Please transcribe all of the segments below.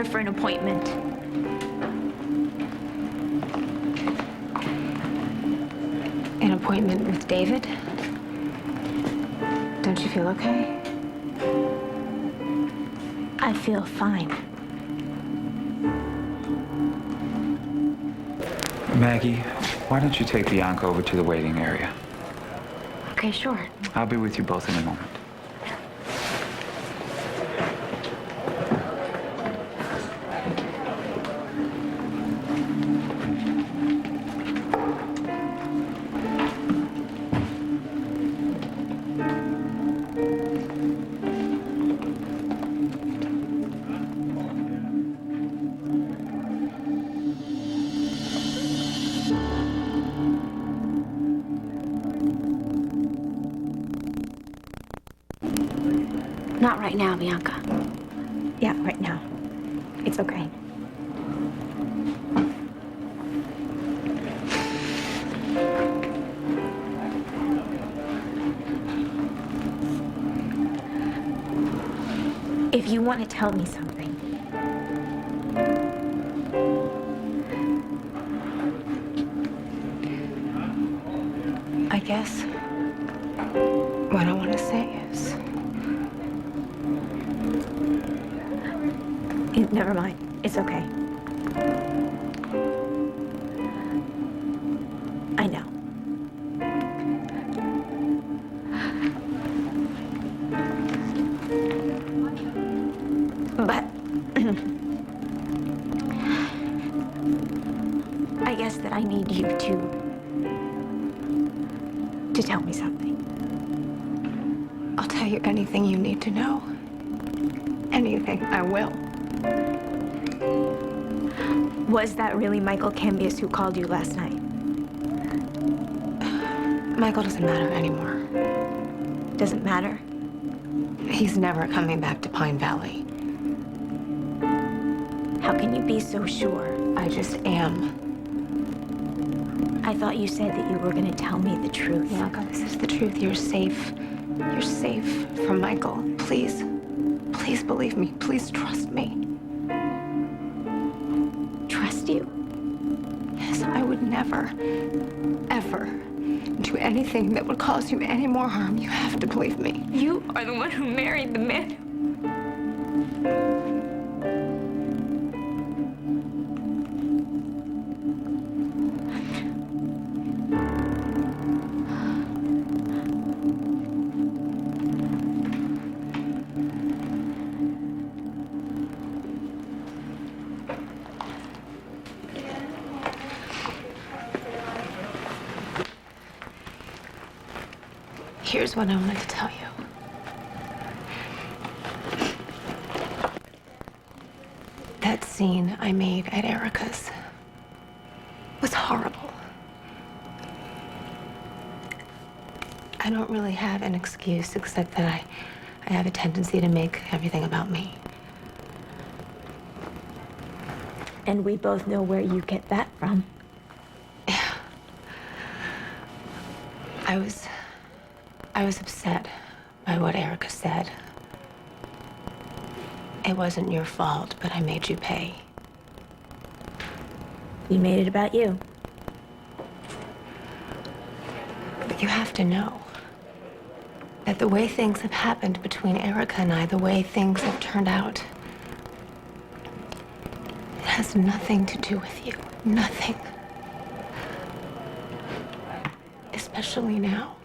here for an appointment. An appointment with David? Don't you feel okay? I feel fine. Maggie, why don't you take Lianca over to the waiting area? Okay, sure. I'll be with you both in a moment. Not right now, Lianca. Yeah, right now. It's okay. If you want to tell me something, I guess what I want to say is... never mind. It's okay. I know. But I guess that I need you to tell me something. I'll tell you anything you need to know. Anything, I will. Was that really Michael Cambias who called you last night? Michael doesn't matter anymore. Doesn't matter? He's never coming back to Pine Valley. How can you be so sure? I just am. I thought you said that you were going to tell me the truth. Lianca, this is the truth. You're safe. You're safe from Michael. Please. Please believe me. Please trust me. Trust you? Yes, I would never, ever do anything that would cause you any more harm. You have to believe me. You are the one who married the man Here's what I wanted to tell you. That scene I made at Erica's was horrible. I don't really have an excuse except that I have a tendency to make everything about me. And we both know where you get that from. Yeah. I was upset by what Erica said. It wasn't your fault, but I made you pay. You made it about you. But you have to know that the way things have happened between Erica and I, the way things have turned out, it has nothing to do with you. Nothing. Especially now.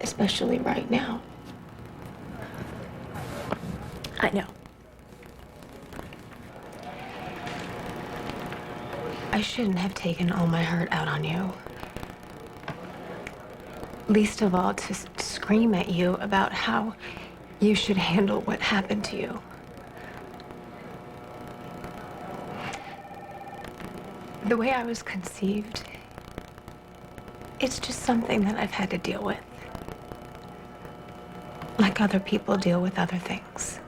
Especially right now. I know. I shouldn't have taken all my hurt out on you. Least of all to scream at you about how you should handle what happened to you. The way I was conceived, it's just something that I've had to deal with. Like other people deal with other things.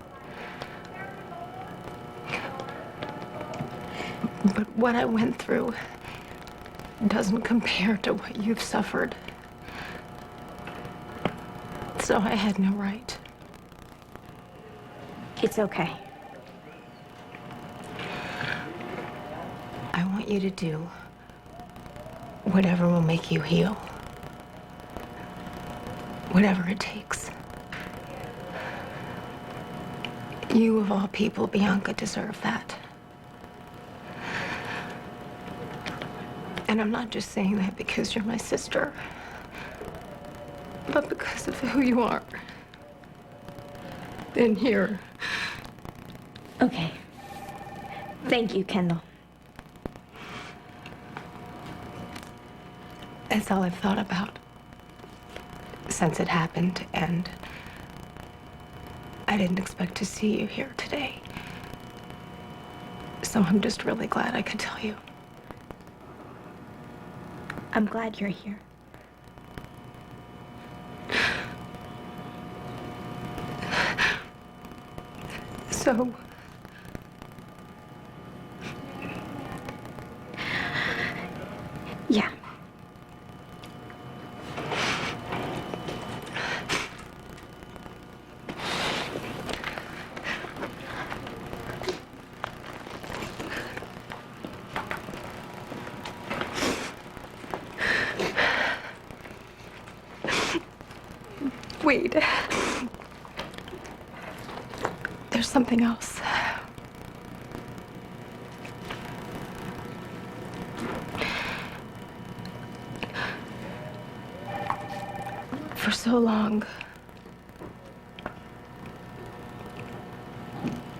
But what I went through doesn't compare to what you've suffered. So I had no right. It's okay. I want you to do whatever will make you heal. Whatever it takes. You, of all people, Bianca, deserve that. And I'm not just saying that because you're my sister, but because of who you are. In here. Okay. Thank you, Kendall. That's all I've thought about since it happened, and I didn't expect to see you here today. So I'm just really glad I could tell you. I'm glad you're here. So... Yeah. Wait. There's something else. For so long,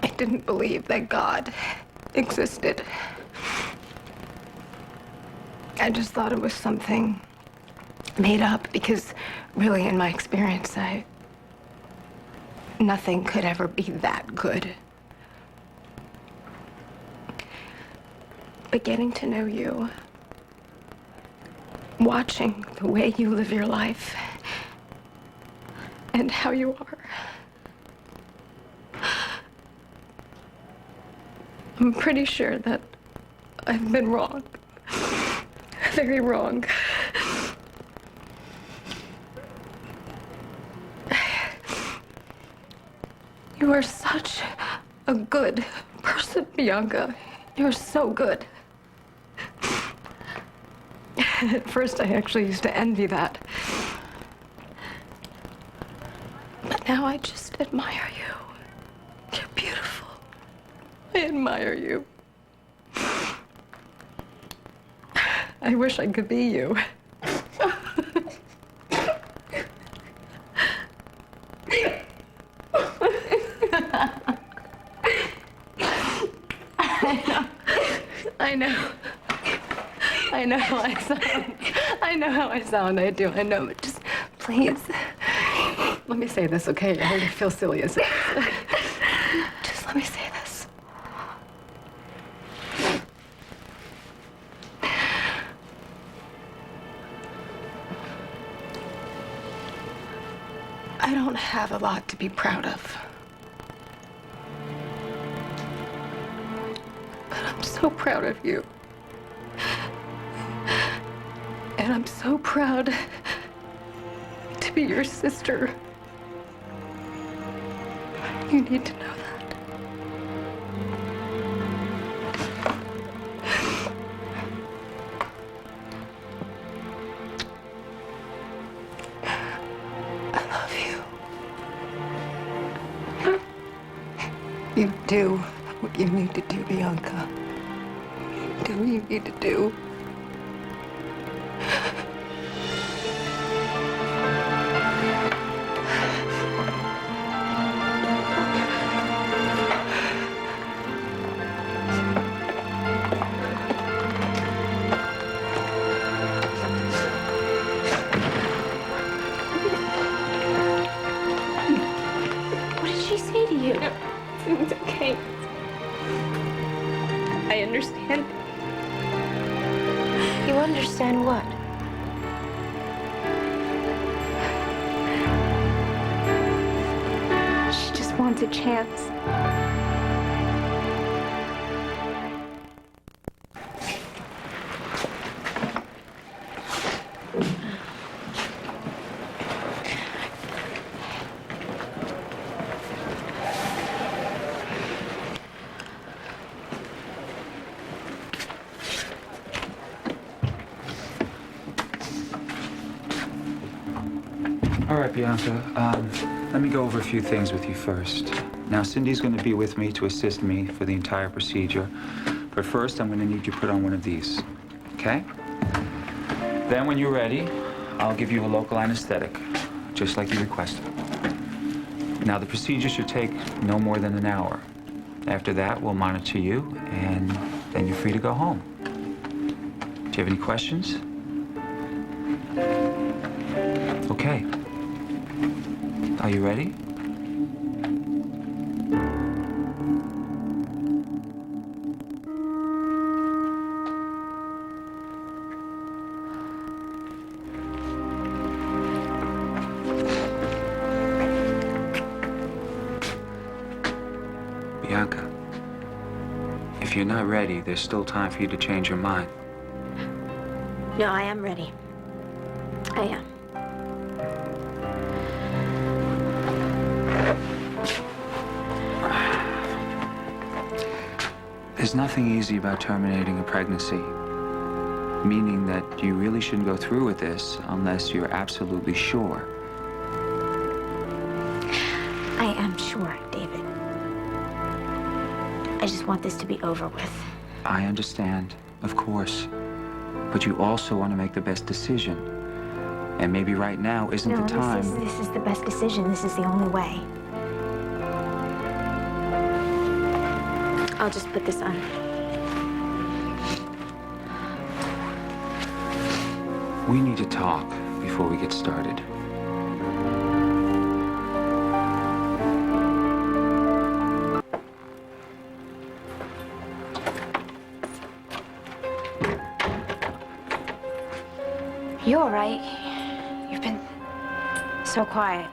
I didn't believe that God existed. I just thought it was something made up because, really, in my experience, nothing could ever be that good. But getting to know you, watching the way you live your life, and how you are, I'm pretty sure that I've been wrong. Very wrong. You are such a good person, Bianca. You're so good. At first, I actually used to envy that. But now I just admire you. You're beautiful. I admire you. I wish I could be you. I know how I sound. I know how I sound. I do. I know. But just, please, let me say this, okay? I really feel silly as it is. Just let me say this. I don't have a lot to be proud of. But I'm so proud of you. And I'm so proud to be your sister. You need to know that. I love you. You do what you need to do, Lianca. You do what you need to do. What did she say to you? It's okay. I understand. You understand what? She just wants a chance. Bianca, let me go over a few things with you first. Now, Cindy's going to be with me to assist me for the entire procedure. But first, I'm going to need you to put on one of these, okay? Then, when you're ready, I'll give you a local anesthetic, just like you requested. Now, the procedure should take no more than an hour. After that, we'll monitor you, and then you're free to go home. Do you have any questions? Okay. Are you ready? Bianca, if you're not ready, there's still time for you to change your mind. No, I am ready. I am. There's nothing easy about terminating a pregnancy, meaning that you really shouldn't go through with this unless you're absolutely sure. I am sure, David. I just want this to be over with. I understand, of course. But you also want to make the best decision. And maybe right now isn't the time. No, this is the best decision. This is the only way. I'll just put this on. We need to talk before we get started. You all right? You've been so quiet.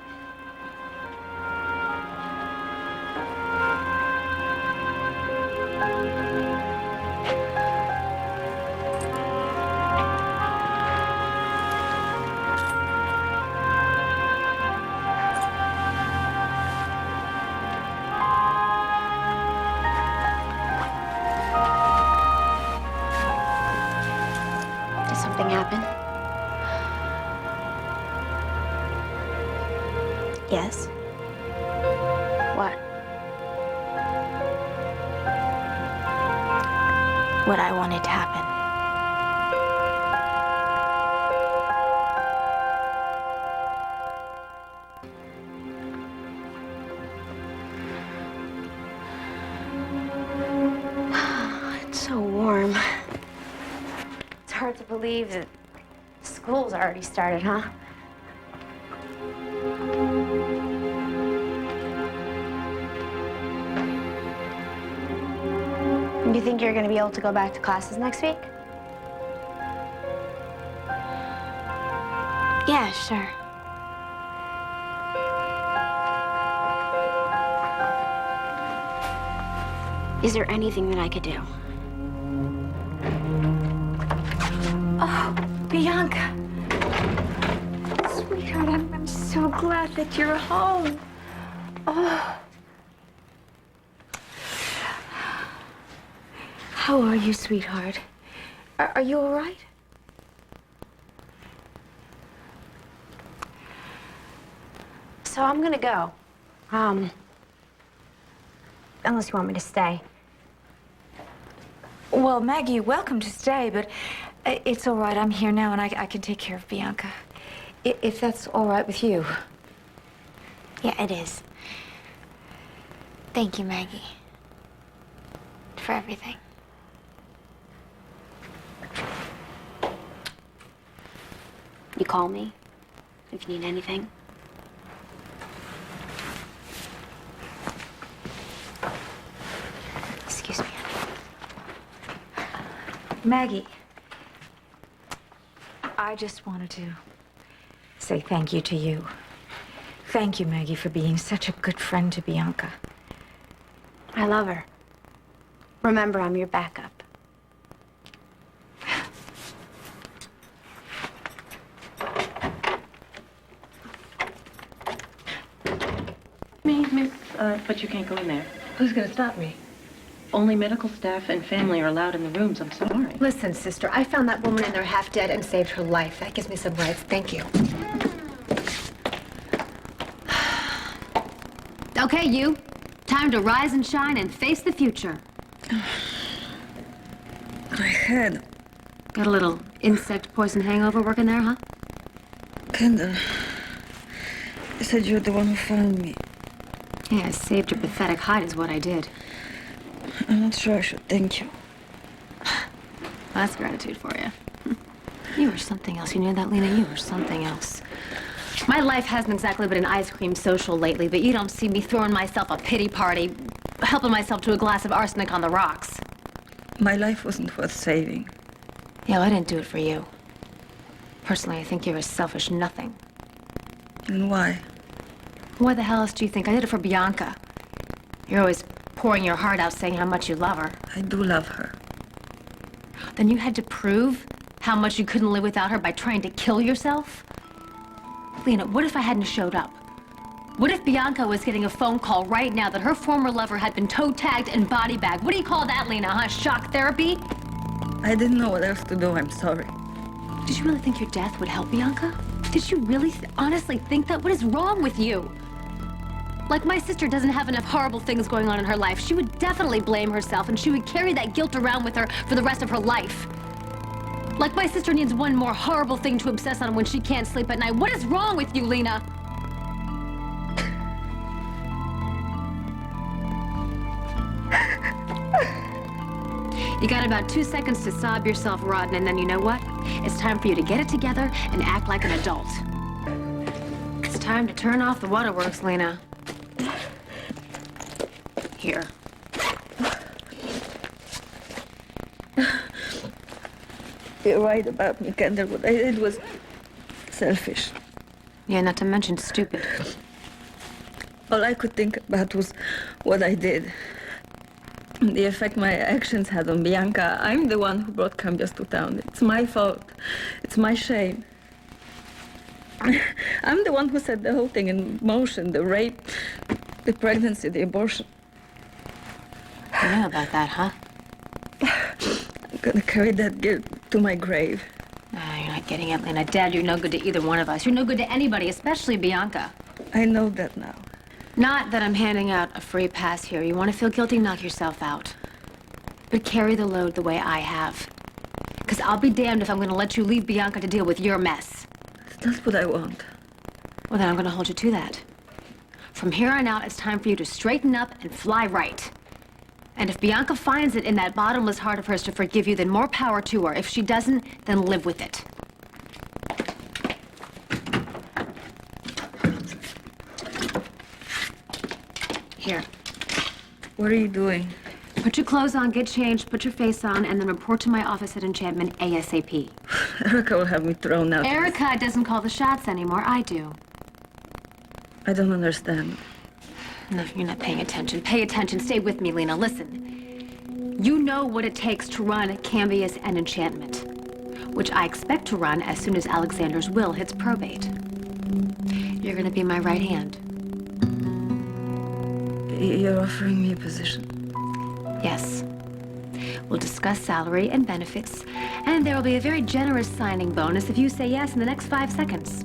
Did something happen? Yes. What? What I wanted to happen. It's so warm. It's hard to believe that school's already started, huh? You think you're going to be able to go back to classes next week? Yeah, sure. Is there anything that I could do? Oh, Bianca. Sweetheart, I'm so glad that you're home. Oh. How are you, sweetheart? Are you all right? So I'm gonna go. Unless you want me to stay. Well, Maggie, you're welcome to stay, but it's all right. I'm here now, and I can take care of Bianca. If that's all right with you. Yeah, it is. Thank you, Maggie. For everything. You call me if you need anything. Excuse me. Maggie, I just wanted to say thank you to you. Thank you, Maggie, for being such a good friend to Bianca. I love her. Remember, I'm your backup. But you can't go in there. Who's gonna stop me? Only medical staff and family are allowed in the rooms. I'm sorry. Listen, sister, I found that woman in there half dead and saved her life. That gives me some rights. Thank you. Okay, you. Time to rise and shine and face the future. But I had. Got a little insect poison hangover working there, huh? Kendall, you said you're the one who found me. Yeah, saved your pathetic hide is what I did. I'm not sure I should thank you. That's gratitude for you. You were something else. You knew that, Lena? You were something else. My life hasn't exactly been an ice cream social lately, but you don't see me throwing myself a pity party, helping myself to a glass of arsenic on the rocks. My life wasn't worth saving. Yeah, well, I didn't do it for you. Personally, I think you're a selfish nothing. And why? Why the hell else do you think? I did it for Bianca. You're always pouring your heart out saying how much you love her. I do love her. Then you had to prove how much you couldn't live without her by trying to kill yourself? Lena, what if I hadn't showed up? What if Bianca was getting a phone call right now that her former lover had been toe-tagged and body-bagged? What do you call that, Lena, huh? Shock therapy? I didn't know what else to do. I'm sorry. Did you really think your death would help Bianca? Did you really honestly think that? What is wrong with you? Like, my sister doesn't have enough horrible things going on in her life. She would definitely blame herself, and she would carry that guilt around with her for the rest of her life. Like, my sister needs one more horrible thing to obsess on when she can't sleep at night. What is wrong with you, Lena? You got about 2 seconds to sob yourself rotten, and then you know what? It's time for you to get it together and act like an adult. It's time to turn off the waterworks, Lena. Here. You're right about me, Kendall. What I did was selfish. Yeah, not to mention stupid. All I could think about was what I did. The effect my actions had on Bianca. I'm the one who brought Cambios to town. It's my fault. It's my shame. I'm the one who set the whole thing in motion. The rape, the pregnancy, the abortion. You know about that, huh? I'm gonna carry that guilt to my grave. You're not getting it, Lena. Dad, you're no good to either one of us. You're no good to anybody, especially Bianca. I know that now. Not that I'm handing out a free pass here. You want to feel guilty, knock yourself out. But carry the load the way I have. Because I'll be damned if I'm going to let you leave Bianca to deal with your mess. That's what I want. Well, then I'm going to hold you to that. From here on out, it's time for you to straighten up and fly right. And if Bianca finds it in that bottomless heart of hers to forgive you, then more power to her. If she doesn't, then live with it. Here. What are you doing? Put your clothes on, get changed, put your face on, and then report to my office at Enchantment ASAP. Erica will have me thrown out. Erica doesn't call the shots anymore. I do. I don't understand. No, you're not paying attention. Pay attention. Stay with me, Lena. Listen. You know what it takes to run Cambios and Enchantment, which I expect to run as soon as Alexander's will hits probate. You're gonna be my right hand. You're offering me a position. Yes. We'll discuss salary and benefits, and there will be a very generous signing bonus if you say yes in the next 5 seconds.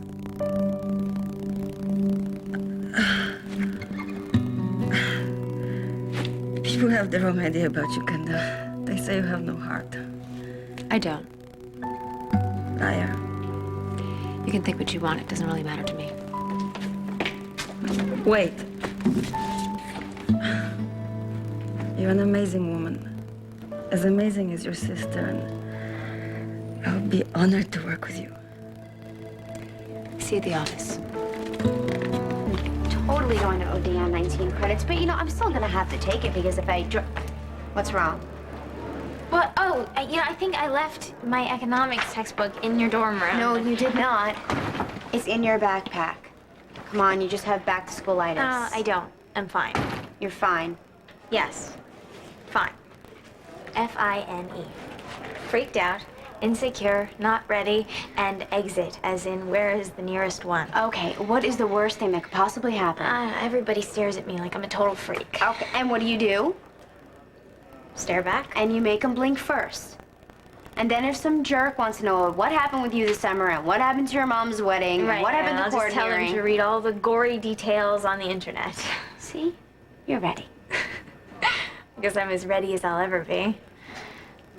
People have the wrong idea about you, Kendall. They say you have no heart. I don't. Liar. You can think what you want. It doesn't really matter to me. Wait. You're an amazing woman. As amazing as your sister, and I would be honored to work with you. See you at the office. Totally going to OD on 19 credits, but you know, I'm still gonna have to take it because if I what's wrong? Well, I think I left my economics textbook in your dorm room. No, you did not. It's in your backpack. Come on, you just have back to school items. I don't. I'm fine. You're fine. Yes. Fine. F-I-N-E. Freaked out, insecure, not ready, and exit, as in where is the nearest one? Okay, what is the worst thing that could possibly happen? Everybody stares at me like I'm a total freak. Okay, and what do? Stare back. And you make them blink first. And then if some jerk wants to know what happened with you this summer and what happened to your mom's wedding and what happened I'll to the court just tell hearing. him to read all the gory details on the internet. See? You're ready. I guess I'm as ready as I'll ever be.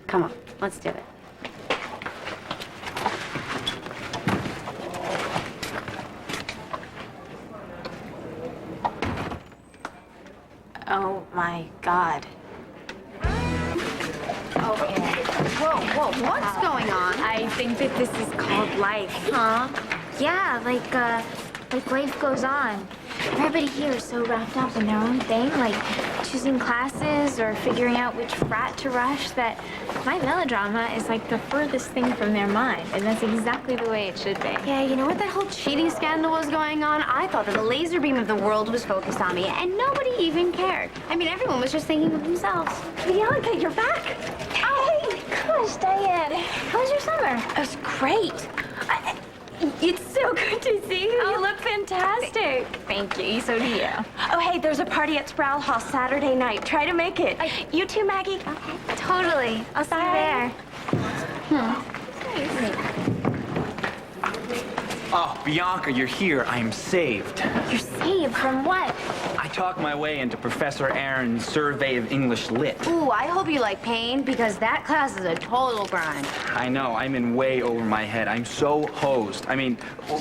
Come on, let's do it. Oh my God. Okay. Whoa, what's going on? I think that this is called life, huh? Yeah, like life goes on. Everybody here is so wrapped up in their own thing, like choosing classes or figuring out which frat to rush, that my melodrama is like the furthest thing from their mind, and that's exactly the way it should be. Yeah, you know what that whole cheating scandal was going on? I thought that the laser beam of the world was focused on me, and nobody even cared. I mean, everyone was just thinking of themselves. Lianca, you're back! Oh my gosh, Diane. How was your summer? It was great. It's so good to see you. You look fantastic. Thank you. So do you. Oh, hey, there's a party at Sproul Hall Saturday night. Try to make it. You too, Maggie? Okay. Totally. I'll see you there. Oh, Bianca, you're here. I am saved. You're saved from what? I talked my way into Professor Aaron's Survey of English Lit. Ooh, I hope you like pain, because that class is a total grind. I know, I'm in way over my head. I'm so hosed. I mean,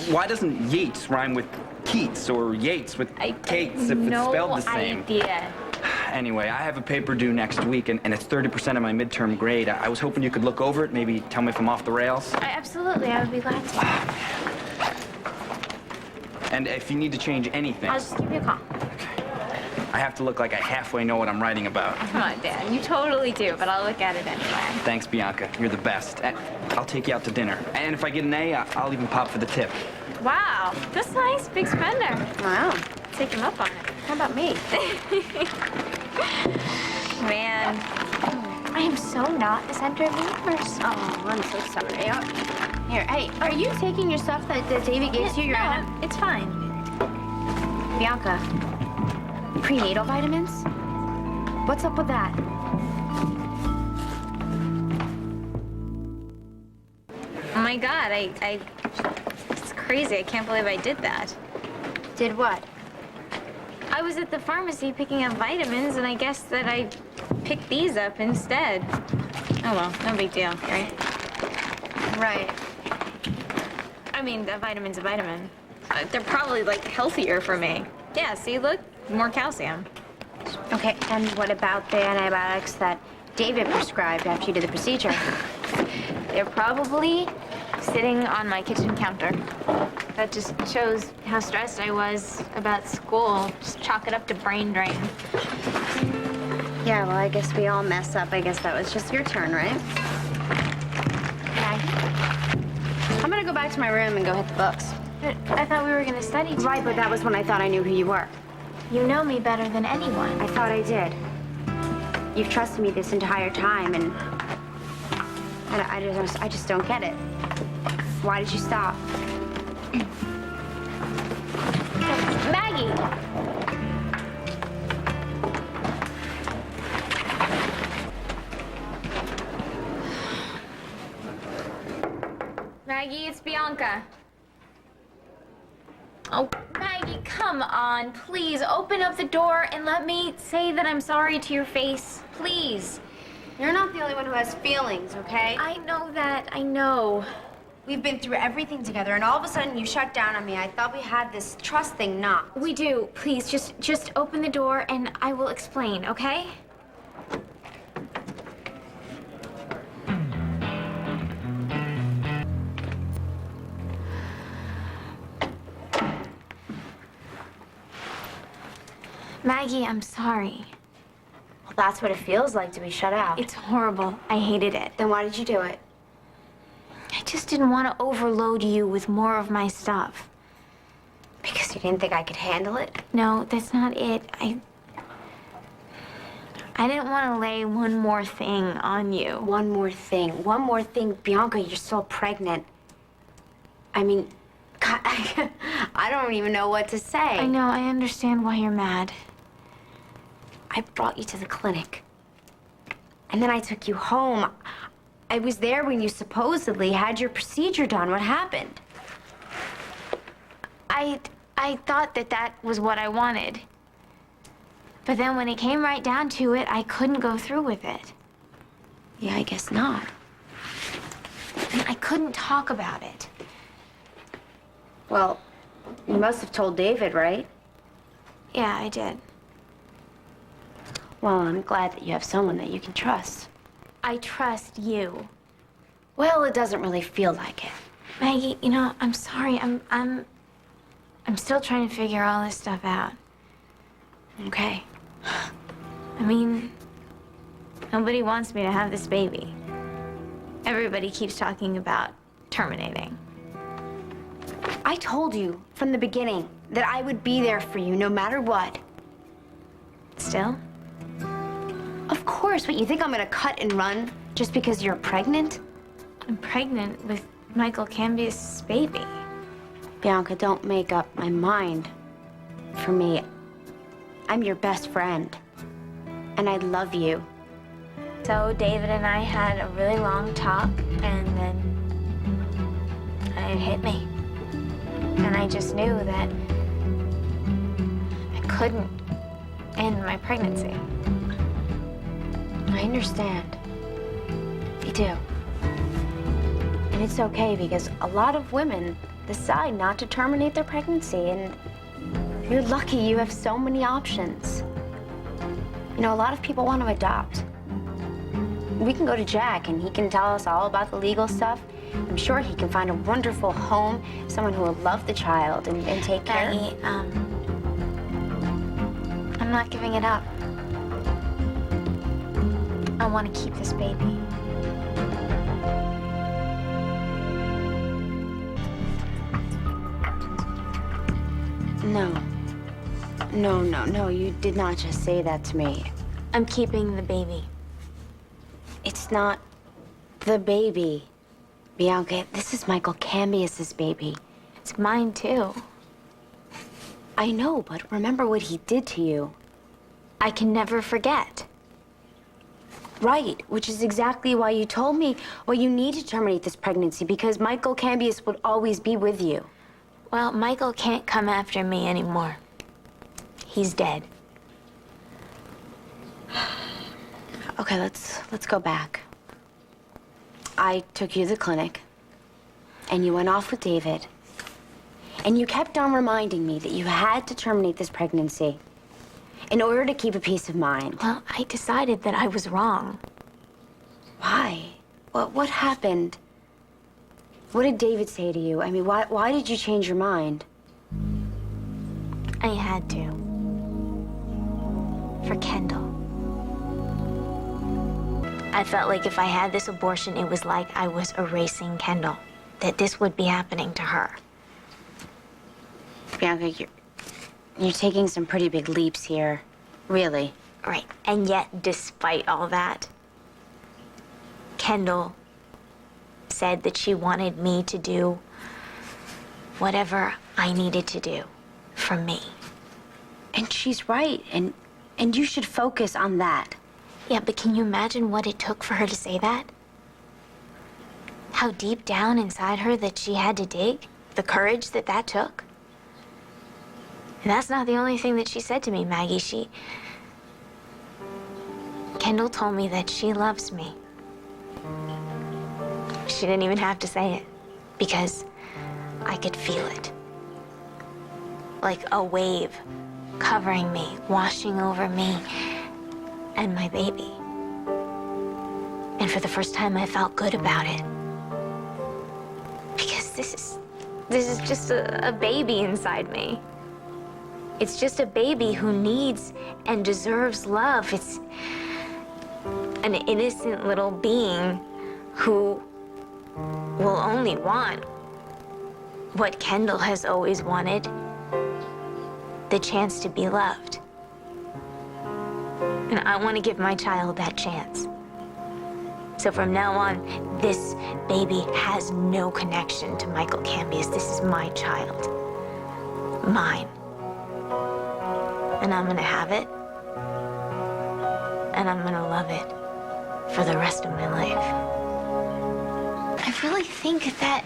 why doesn't Yates rhyme with Keats or Yates with Cates if it's spelled the same? No idea. Anyway, I have a paper due next week, and it's 30% of my midterm grade. I was hoping you could look over it, maybe tell me if I'm off the rails. Absolutely, I would be glad to. And if you need to change anything, I'll just give you a call. I have to look like I halfway know what I'm writing about. Come on, Dan. You totally do, but I'll look at it anyway. Thanks, Bianca. You're the best. I'll take you out to dinner. And if I get an A, I'll even pop for the tip. Wow, that's nice. Big spender. Wow. Take him up on it. How about me? Man, I am so not the center of the universe. Oh, I'm so sorry. Here, hey, are you taking your stuff that Davey gave you? No, it's fine. Bianca, prenatal vitamins? What's up with that? Oh my God, it's crazy. I can't believe I did that. Did what? I was at the pharmacy picking up vitamins, and I guess that I picked these up instead. Oh well, no big deal, right? Right. I mean, a vitamin's a vitamin. They're probably, like, healthier for me. Yeah, see, look, more calcium. Okay, and what about the antibiotics that David prescribed after you did the procedure? They're probably sitting on my kitchen counter. That just shows how stressed I was about school. Just chalk it up to brain drain. Yeah, well, I guess we all mess up. I guess that was just your turn, right? I'm gonna go back to my room and go hit the books. But I thought we were gonna study together. Right, but that was when I thought I knew who you were. You know me better than anyone. I thought I did. You've trusted me this entire time, and I just don't get it. Why did you stop? Maggie! Maggie, it's Bianca. Oh, Maggie, come on. Please, open up the door and let me say that I'm sorry to your face. Please. You're not the only one who has feelings, okay? I know that. I know. We've been through everything together, and all of a sudden you shut down on me. I thought we had this trust thing knocked. We do. Please, just open the door and I will explain, okay? Maggie, I'm sorry. Well, that's what it feels like to be shut out. It's horrible. I hated it. Then why did you do it? I just didn't want to overload you with more of my stuff. Because you didn't think I could handle it? No, that's not it. I didn't want to lay one more thing on you. One more thing. One more thing. Bianca, you're still pregnant. I mean, God, I don't even know what to say. I know. I understand why you're mad. I brought you to the clinic. And then I took you home. I was there when you supposedly had your procedure done. What happened? I thought that that was what I wanted. But then when it came right down to it, I couldn't go through with it. Yeah, I guess not. And I couldn't talk about it. Well, you must have told David, right? Yeah, I did. Well, I'm glad that you have someone that you can trust. I trust you. Well, it doesn't really feel like it. Maggie, you know, I'm sorry. I'm still trying to figure all this stuff out. Okay. I mean, nobody wants me to have this baby. Everybody keeps talking about terminating. I told you from the beginning that I would be there for you no matter what. Still? Of course, but you think I'm gonna cut and run just because you're pregnant? I'm pregnant with Michael Cambius' baby. Bianca, don't make up my mind for me. I'm your best friend, and I love you. So David and I had a really long talk, and then it hit me. And I just knew that I couldn't end my pregnancy. I understand. I do. And it's okay because a lot of women decide not to terminate their pregnancy, and you're lucky you have so many options. You know, a lot of people want to adopt. We can go to Jack and he can tell us all about the legal stuff. I'm sure he can find a wonderful home, someone who will love the child and take care. Maggie, I'm not giving it up. I want to keep this baby. No. No, you did not just say that to me. I'm keeping the baby. It's not the baby. Bianca, this is Michael Cambius's baby. It's mine too. I know, but remember what he did to you. I can never forget. Right, which is exactly why you told me, well, you need to terminate this pregnancy because Michael Cambius would always be with you. Well, Michael can't come after me anymore. He's dead. Okay, let's go back. I took you to the clinic, and you went off with David, and you kept on reminding me that you had to terminate this pregnancy in order to keep a peace of mind. Well, I decided that I was wrong. Why? What happened? What did David say to you? I mean, why did you change your mind? I had to. For Kendall. I felt like if I had this abortion, it was like I was erasing Kendall. That this would be happening to her. Bianca, you're taking some pretty big leaps here. Really. Right. And yet, despite all that, Kendall said that she wanted me to do whatever I needed to do for me. And she's right, and you should focus on that. Yeah, but can you imagine what it took for her to say that? How deep down inside her that she had to dig? The courage that that took? And that's not the only thing that she said to me, Maggie. Kendall told me that she loves me. She didn't even have to say it, because I could feel it. Like a wave covering me, washing over me and my baby. And for the first time, I felt good about it. Because this is just a baby inside me. It's just a baby who needs and deserves love. It's an innocent little being who will only want what Kendall has always wanted, the chance to be loved. And I want to give my child that chance. So from now on, this baby has no connection to Michael Cambius. This is my child. Mine. And I'm gonna have it. And I'm gonna love it for the rest of my life. really think that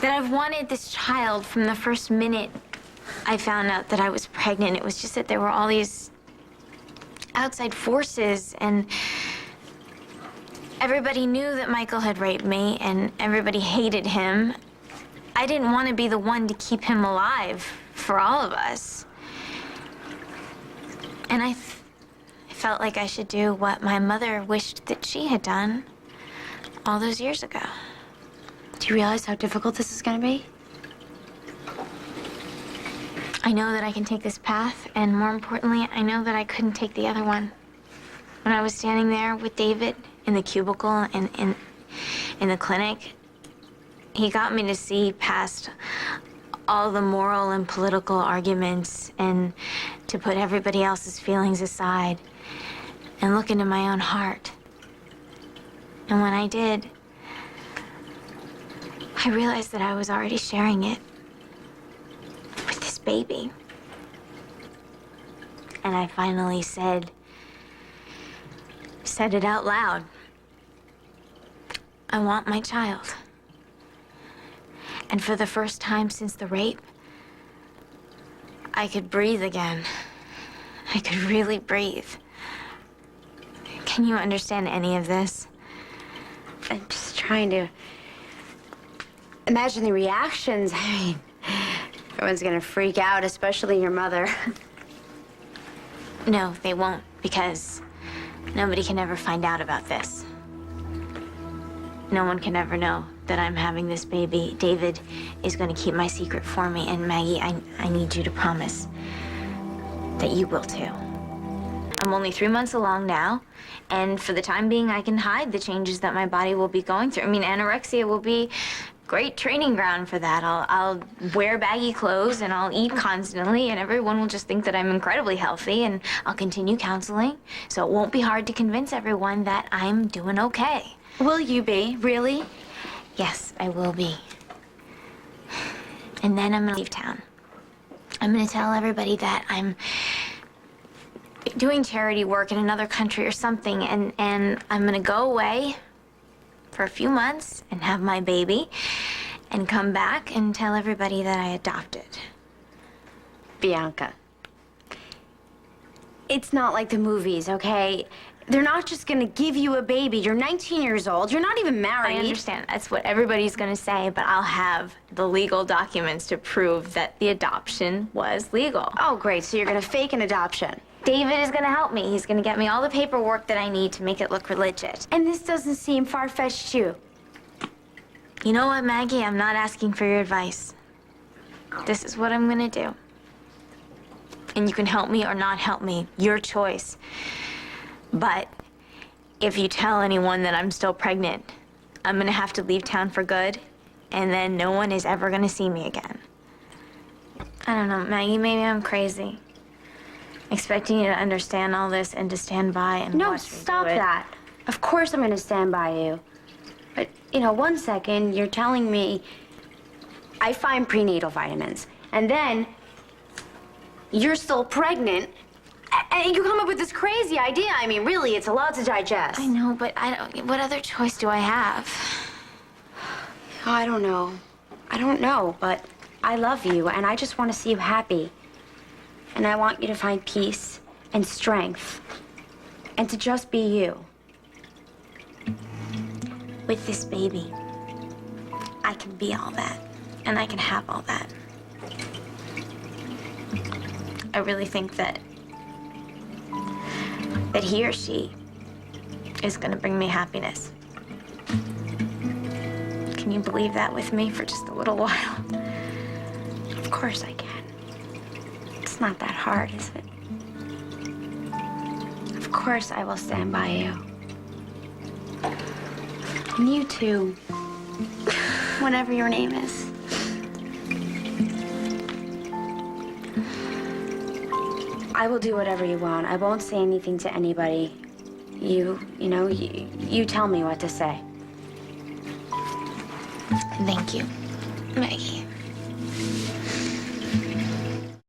I've wanted this child from the first minute I found out that I was pregnant. It was just that there were all these outside forces, and everybody knew that Michael had raped me, and everybody hated him. I didn't want to be the one to keep him alive for all of us. And I felt like I should do what my mother wished that she had done all those years ago. Do you realize how difficult this is going to be? I know that I can take this path, and more importantly, I know that I couldn't take the other one. When I was standing there with David in the cubicle and in the clinic, he got me to see past all the moral and political arguments and to put everybody else's feelings aside and look into my own heart. And when I did, I realized that I was already sharing it with this baby. And I finally said it out loud. I want my child. And for the first time since the rape, I could breathe again. I could really breathe. Can you understand any of this? I'm just trying to imagine the reactions. I mean, everyone's gonna freak out, especially your mother. No, they won't, because nobody can ever find out about this. No one can ever know that I'm having this baby. David is going to keep my secret for me, and Maggie, I need you to promise that you will too. I'm only 3 months along now, and for the time being, I can hide the changes that my body will be going through. I mean, anorexia will be great training ground for that. I'll wear baggy clothes and I'll eat constantly, and everyone will just think that I'm incredibly healthy, and I'll continue counseling, so it won't be hard to convince everyone that I'm doing okay. Will you be? Really? Yes, I will be. And then I'm gonna leave town. I'm gonna tell everybody that I'm doing charity work in another country or something, and I'm gonna go away for a few months and have my baby and come back and tell everybody that I adopted. Bianca, it's not like the movies, okay? They're not just gonna give you a baby. You're 19 years old. You're not even married. I understand. That's what everybody's gonna say, but I'll have the legal documents to prove that the adoption was legal. Oh, great. So you're gonna fake an adoption. David is gonna help me. He's gonna get me all the paperwork that I need to make it look legit. And this doesn't seem far-fetched to you. You know what, Maggie? I'm not asking for your advice. This is what I'm gonna do. And you can help me or not help me. Your choice. But if you tell anyone that I'm still pregnant, I'm gonna have to leave town for good, and then no one is ever gonna see me again. I don't know, Maggie, maybe I'm crazy. Expecting you to understand all this and to stand by and No, watch me do stop it. that. Of course I'm gonna stand by you. But, you know, 1 second, you're telling me I find prenatal vitamins, and then you're still pregnant, and you come up with this crazy idea. I mean, really, it's a lot to digest. I know, but what other choice do I have? I don't know. I don't know, but I love you, and I just want to see you happy. And I want you to find peace and strength, and to just be you. With this baby, I can be all that, and I can have all that. I really think that he or she is gonna bring me happiness. Can you believe that with me for just a little while? Of course I can. It's not that hard, is it? Of course I will stand by you. And you too. Whatever your name is. I will do whatever you want. I won't say anything to anybody. You tell me what to say. Thank you, Maggie.